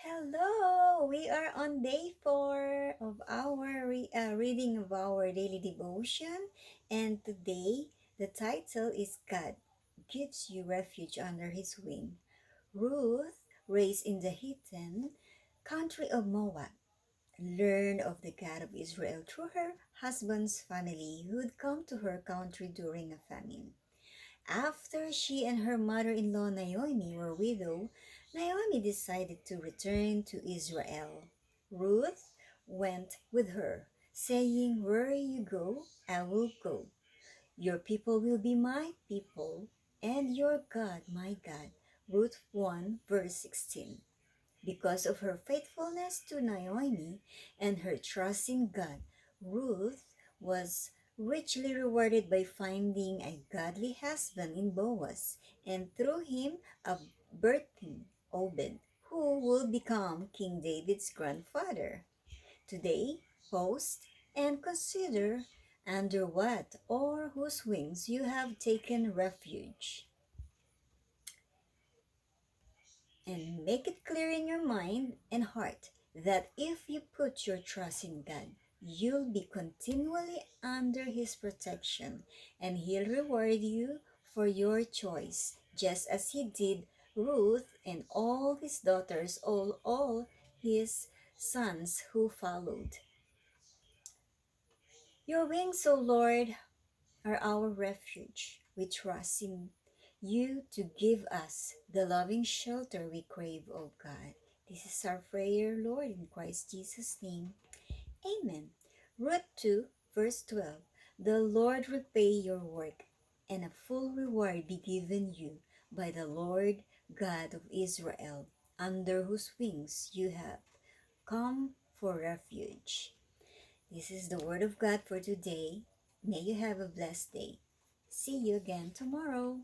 Hello! We are on day 4 of our reading of our daily devotion, and today the title is God Gives You Refuge Under His Wing. Ruth, raised in the Hittite country of Moab, learned of the God of Israel through her husband's family who had come to her country during a famine. After she and her mother-in-law Naomi were widowed, Naomi decided to return to Israel. Ruth went with her, saying, "Where you go, I will go. Your people will be my people, and your God my God." Ruth 1 verse 16. Because of her faithfulness to Naomi and her trust in God, Ruth was richly rewarded by finding a godly husband in Boaz, and through him a birthing Obed, who would become King David's grandfather. Today, post and consider under what or whose wings you have taken refuge. And make it clear in your mind and heart that if you put your trust in God, you'll be continually under His protection and He'll reward you for your choice, just as He did Ruth and all his daughters, all his sons who followed. Your wings, O Lord, are our refuge. We trust in you to give us the loving shelter we crave, O God. This is our prayer, Lord, in Christ Jesus' name. Amen. Ruth 2, verse 12. The Lord repay your work, and a full reward be given you by the Lord God of Israel, under whose wings you have come for refuge. This is the word of God for today. May you have a blessed day. See you again tomorrow.